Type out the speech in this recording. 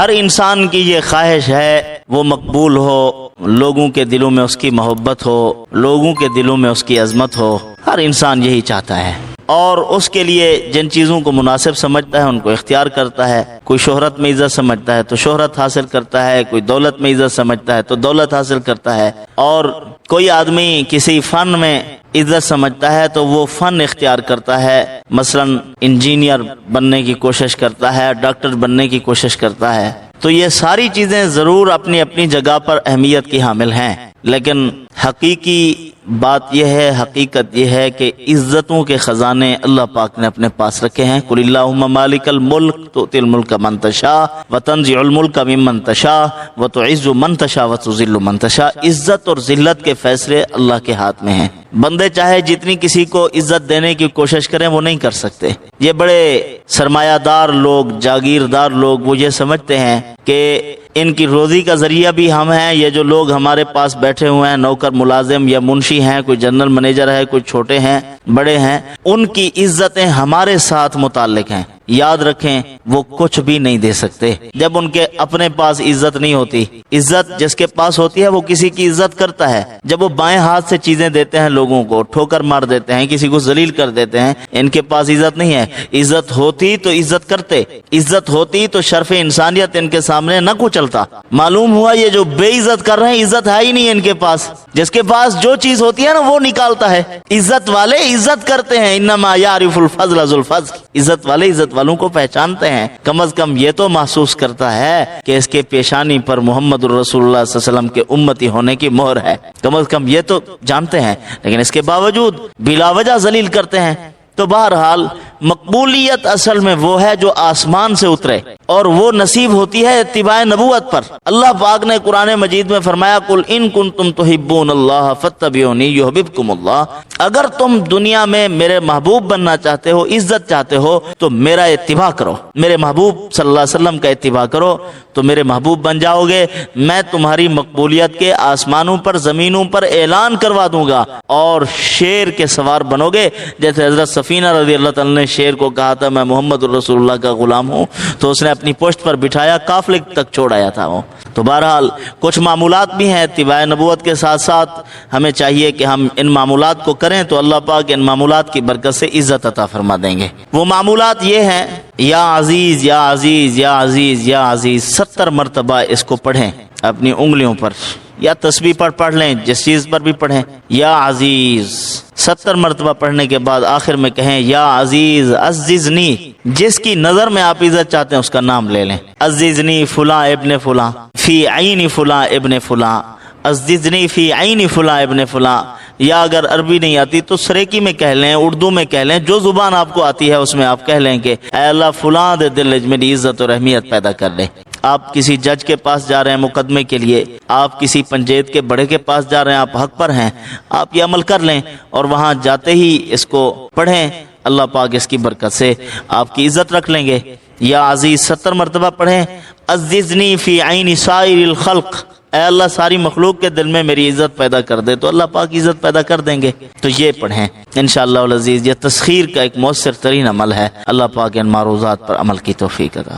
ہر انسان کی یہ خواہش ہے وہ مقبول ہو، لوگوں کے دلوں میں اس کی محبت ہو، لوگوں کے دلوں میں اس کی عظمت ہو، ہر انسان یہی چاہتا ہے، اور اس کے لیے جن چیزوں کو مناسب سمجھتا ہے ان کو اختیار کرتا ہے۔ کوئی شہرت میں عزت سمجھتا ہے تو شہرت حاصل کرتا ہے، کوئی دولت میں عزت سمجھتا ہے تو دولت حاصل کرتا ہے، اور کوئی آدمی کسی فن میں عزت سمجھتا ہے تو وہ فن اختیار کرتا ہے، مثلا انجینئر بننے کی کوشش کرتا ہے، ڈاکٹر بننے کی کوشش کرتا ہے۔ تو یہ ساری چیزیں ضرور اپنی اپنی جگہ پر اہمیت کی حامل ہیں، لیکن حقیقی بات یہ ہے، حقیقت یہ ہے کہ عزتوں کے خزانے اللہ پاک نے اپنے پاس رکھے ہیں۔ قل اللہم مالک الملک تؤتی الملک من تشاء وتنزع الملک ممن تشاء وتعز من تشاء وتذل من تشاء۔ عزت اور ذلت کے فیصلے اللہ کے ہاتھ میں ہیں۔ بندے چاہے جتنی کسی کو عزت دینے کی کوشش کریں وہ نہیں کر سکتے۔ یہ بڑے سرمایہ دار لوگ، جاگیردار لوگ، وہ یہ سمجھتے ہیں کہ ان کی روزی کا ذریعہ بھی ہم ہیں۔ یہ جو لوگ ہمارے پاس بیٹھے ہوئے ہیں، نوکر ملازم یا منشی ہیں، کوئی جنرل منیجر ہے، کوئی چھوٹے ہیں، بڑے ہیں، ان کی عزتیں ہمارے ساتھ متعلق ہیں۔ یاد رکھیں وہ کچھ بھی نہیں دے سکتے جب ان کے اپنے پاس عزت نہیں ہوتی۔ عزت جس کے پاس ہوتی ہے وہ کسی کی عزت کرتا ہے۔ جب وہ بائیں ہاتھ سے چیزیں دیتے ہیں لوگوں کو، ٹھوکر مار دیتے ہیں، کسی کو ذلیل کر دیتے ہیں، ان کے پاس عزت نہیں ہے۔ عزت ہوتی تو عزت کرتے، عزت ہوتی تو شرف انسانیت ان کے سامنے نہ کچلتا۔ معلوم ہوا یہ جو بے عزت کر رہے ہیں عزت ہے ہی نہیں ان کے پاس۔ جس کے پاس جو چیز ہوتی ہے نا وہ نکالتا ہے۔ عزت والے عزت کرتے ہیں، انما یعرف الفضل ذو الفضل۔ عزت والے عزت والوں کو پہچانتے ہیں۔ کم از کم یہ تو محسوس کرتا ہے کہ اس کے پیشانی پر محمد الرسول اللہ صلی اللہ علیہ وسلم کے امتی ہونے کی مہر ہے، کم از کم یہ تو جانتے ہیں، لیکن اس کے باوجود بلا وجہ ذلیل کرتے ہیں۔ تو بہرحال مقبولیت اصل میں وہ ہے جو آسمان سے اترے، اور وہ نصیب ہوتی ہے اتباع نبوت پر۔ اللہ پاک نے قرآن مجید میں فرمایا قل ان کنتم تحبون اللہ فاتبعونی یحببکم اللہ۔ اگر تم دنیا میں میرے محبوب بننا چاہتے ہو، عزت چاہتے ہو، تو میرا اتباع کرو، میرے محبوب صلی اللہ علیہ وسلم کا اتباع کرو تو میرے محبوب بن جاؤ گے۔ میں تمہاری مقبولیت کے آسمانوں پر زمینوں پر اعلان کروا دوں گا، اور شیر کے سوار بنو گے۔ جیسے حضرت سفینہ رضی اللہ تعالیٰ نے شیر کو کہا تھا میں محمد الرسول اللہ کا غلام ہوں، تو اس نے اپنی پشت پر بٹھایا، قافلے تک چھوڑ آیا تھا وہ۔ تو بہرحال کچھ معمولات بھی ہیں اتباع نبوت کے ساتھ ساتھ ہمیں چاہیے کہ ہم ان معمولات کو کریں تو اللہ پاک ان معمولات کی برکت سے عزت عطا فرما دیں گے۔ وہ معمولات یہ ہیں، یا عزیز یا عزیز یا عزیز یا عزیز، 70 مرتبہ اس کو پڑھیں اپنی انگلیوں پر، یا تسبیح پر پڑھ لیں، جس چیز پر بھی پڑھیں، یا عزیز 70 مرتبہ پڑھنے کے بعد آخر میں کہیں یا عزیز عزیزنی۔ جس کی نظر میں آپ عزت چاہتے ہیں اس کا نام لے لیں، عزیزنی فلاں ابن فلاں، فی عین فلاں ابن فلاں، عزیزنی فی عین فلاں ابن فلاں۔ یا اگر عربی نہیں آتی تو سریکی میں کہہ لیں، اردو میں کہہ لیں، جو زبان آپ کو آتی ہے اس میں آپ کہہ لیں کہ اے اللہ فلاں دے دل وچ میری عزت اور اہمیت پیدا کر لے۔ آپ کسی جج کے پاس جا رہے ہیں مقدمے کے لیے، آپ کسی پنچایت کے بڑے کے پاس جا رہے ہیں، آپ حق پر ہیں، آپ یہ عمل کر لیں اور وہاں جاتے ہی اس کو پڑھیں، اللہ پاک اس کی برکت سے آپ کی عزت رکھ لیں گے۔ یا عزیز 70 مرتبہ پڑھیں، عزیزنی فی عین سائر الخلق، اے اللہ ساری مخلوق کے دل میں میری عزت پیدا کر دے، تو اللہ پاک عزت پیدا کر دیں گے۔ تو یہ پڑھیں انشاءاللہ العزیز۔ یہ تسخیر کا ایک مؤثر ترین عمل ہے۔ اللہ پاک ان معروضات پر عمل کی توفیق عطا